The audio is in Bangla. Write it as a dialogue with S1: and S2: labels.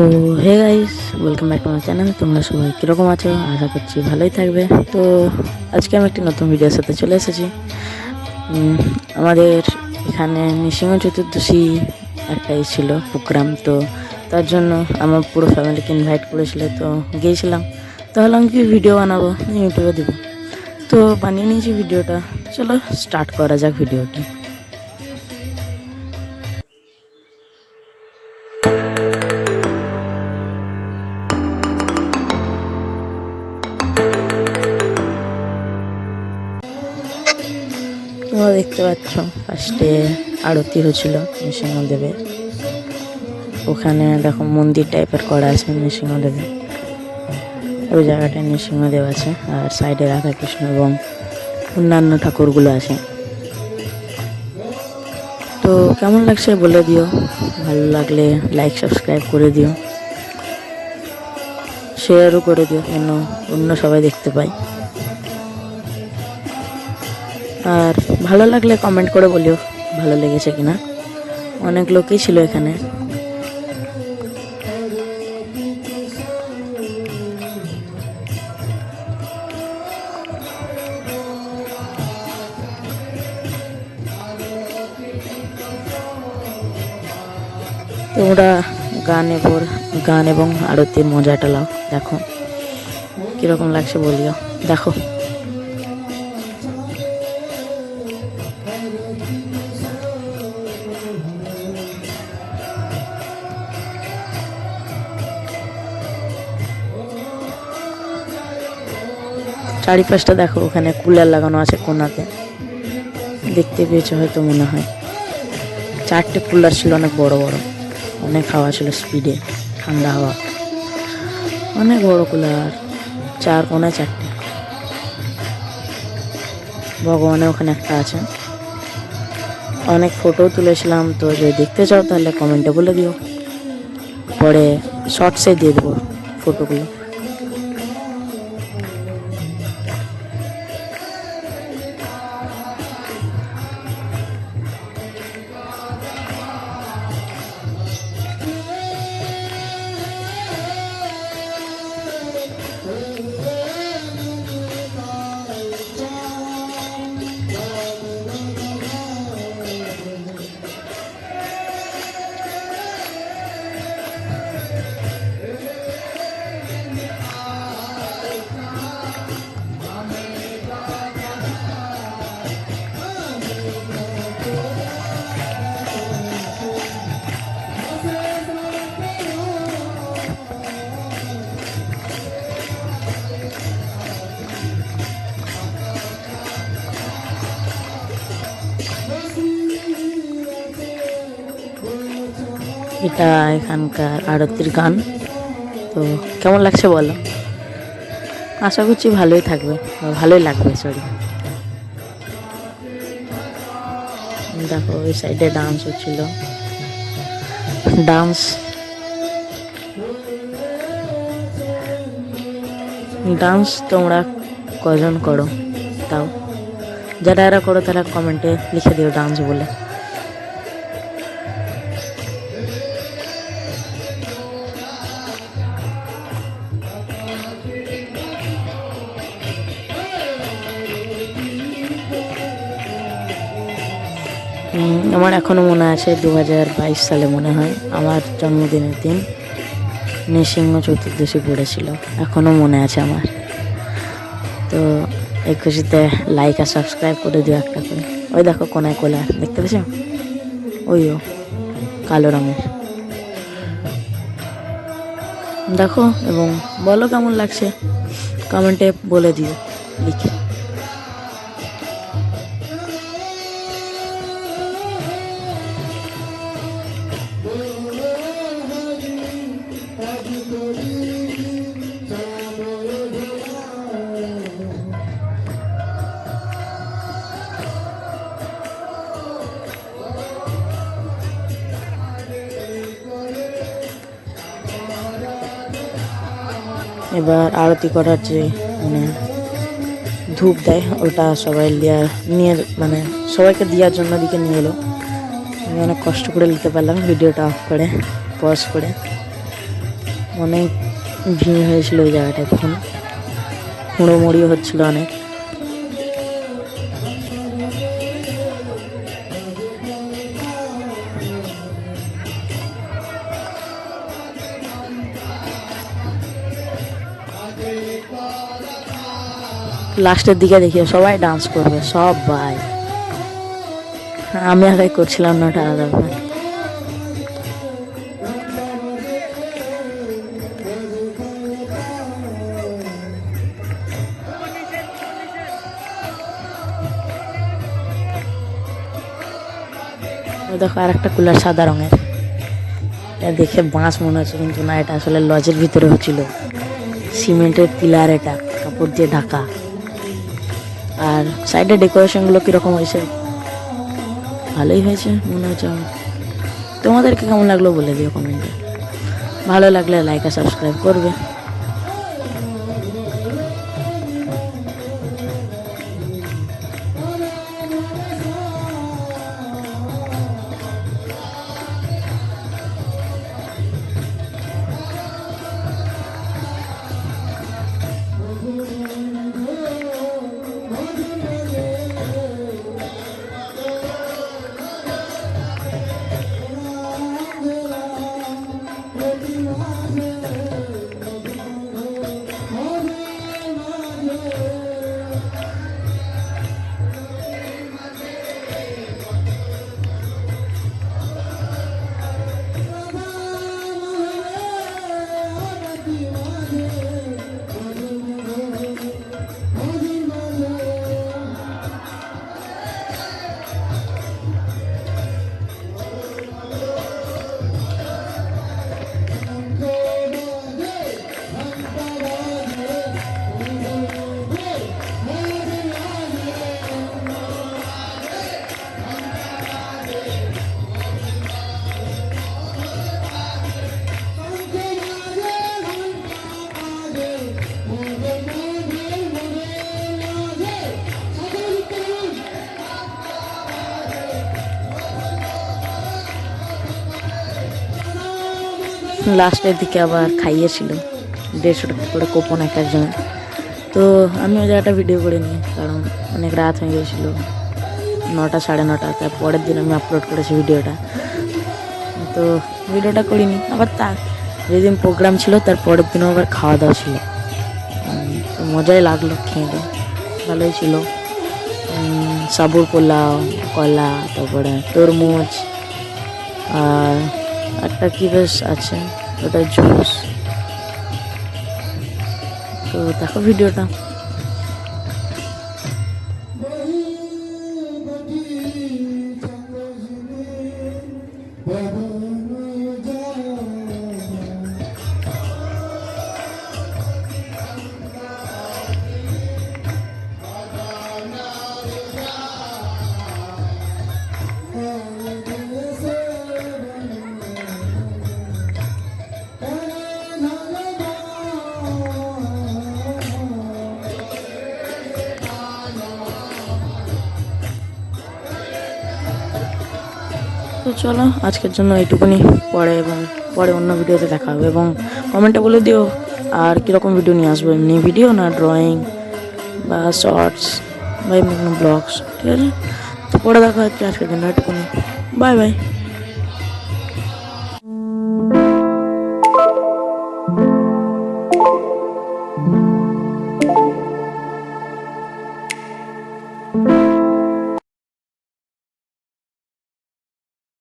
S1: তো hey guys, welcome back to my channel. তোমরা সবাই কীরকম আছো? আশা করছি ভালোই থাকবে। তো আজকে আমি একটি নতুন ভিডিওর সাথে চলে এসেছি। আমাদের এখানে নৃসিংহ চতুর্দশী একটাই ছিল প্রোগ্রাম, তো তার জন্য আমার পুরো ফ্যামিলিকে ইনভাইট করেছিল। তো গিয়েছিলাম, তাহলে আমি কি ভিডিও বানাবো, ইউটিউবে দেবো। তো বানিয়ে নিয়েছি ভিডিওটা। চলো স্টার্ট করা যাক ভিডিওটি। তোমরা দেখতে পাচ্ছ ফার্স্টে আরতি হচ্ছিল নৃসিংহদেবের। ওখানে দেখো মন্দির টাইপের করা আছে নৃসিংহদেবের, ওই জায়গাটায় নৃসিংহদেব আছে, আর সাইডে রাধাকৃষ্ণ এবং অন্যান্য ঠাকুরগুলো আছে। তো কেমন লাগছে বলে দিও, ভালো লাগলে লাইক সাবস্ক্রাইব করে দিও, শেয়ারও করে দিও যেন অন্য সবাই দেখতে পায়। আর ভালো লাগলে কমেন্ট করে বলিও ভালো লেগেছে কিনা। অনেক লোকই ছিল এখানে। তোমরা গান এবং আরতির মজাটা লাও, দেখো কীরকম লাগছে বলিও। দেখো চারিপাশটা দেখো, ওখানে কুলার লাগানো আছে কোনাতে, দেখতে পেয়েছো হয়তো মনে হয়। 4টে কুলার ছিল, অনেক বড় বড়, অনেক হাওয়া ছিল স্পিডে, ঠান্ডা হাওয়া, অনেক বড় কুলার, 4 কোনায় 4টে। ভগবানের ওখানে একটা আছে। অনেক ফটো তুলেছিলাম, তো যদি দেখতে চাও তাহলে কমেন্টে বলে দিও, পরে শর্টসে দিয়ে দেবো ফটোগুলো। এটা এখানকার আরতির গান। তো কেমন লাগছে বলো? আশা করছি ভালোই থাকবে, ভালোই লাগবে। সরি, দেখো ওই সাইডে ডান্স হচ্ছিল। ডান্স তোমরা কজন করো তাও? যারা এরা করো তারা কমেন্টে লিখে দিও ডান্স বলে। আমার এখনও মনে আছে 2022 সালে মনে হয় আমার জন্মদিনের দিন নৃসিংহ চতুর্দশী পড়েছিল, এখনও মনে আছে আমার। তো এই খুশিতে লাইক আর সাবস্ক্রাইব করে দিও একটা করে। ওই দেখো কোনায় কোলার দেখতে পেয়েছ, ওইও কালো রঙের। দেখো এবং বলো কেমন লাগছে, কমেন্টে বলে দিও লিখে। এবার আরতি করার যে মানে ধূপ দেয়, ওটা সবাই নিয়ে মানে সবাইকে দেওয়ার জন্য দিকে নিয়ে এলো। আমি অনেক কষ্ট করে নিতে পারলাম ভিডিওটা অফ করে পজ করে। অনেক ভিড় হয়েছিল ওই জায়গাটায়, তখন হুড়োমুড়িও হচ্ছিল অনেক। লাস্টের দিকে দেখি সবাই ডান্স করবে, সবাই। আমি আগে করছিলাম না, ওটা আলাদা ব্যাপার। দেখো আর একটা কুলার সাদা রঙের, এটা দেখে বাঁশ মনে হচ্ছে কিন্তু না, এটা আসলে লজের ভিতরে হচ্ছিল। সিমেন্টের পিলার, এটা কাপড় দিয়ে ঢাকা। আর সাইডে ডেকোরেশনগুলো কীরকম হয়েছে, ভালোই হয়েছে মনে হচ্ছে আমার। তোমাদেরকে কেমন লাগলো বলে দিও কমেন্টে। ভালো লাগলে লাইক আর সাবস্ক্রাইব করবে। লাস্টের দিকে আবার খাইয়েছিল 150 টাকা করে কুপন এক একজনের। তো আমি ওই জায়গাটা ভিডিও করে নিই, কারণ অনেক রাত হয়ে গিয়েছিলো, 9টা 9:30। তার পরের দিন আমি আপলোড করেছি ভিডিওটা, তো ভিডিওটা করিনি। আবার তার যেদিন প্রোগ্রাম ছিল তার পরের দিনও আবার খাওয়া দাওয়া ছিল, তো মজাই লাগলো, খেয়ে ভালোই ছিল। সাবুর পোলাও, কলা, তারপরে তরমুজ, আর একটা কি বেশ আছে ওটা জুস। তো দেখো ভিডিওটা। তো চলো আজকের জন্য এইটুকুনি, পরে অন্য ভিডিওতে দেখা হবে। এবং কমেন্টে বলে দিও আর কীরকম ভিডিও নিয়ে আসবো, এমনি ভিডিও না ড্রয়িং বা শর্টস বা এমনি কোনো ব্লগস, ঠিক আছে? তো পরে দেখা হচ্ছে, আজকের জন্য এইটুকুনি, বাই বাই।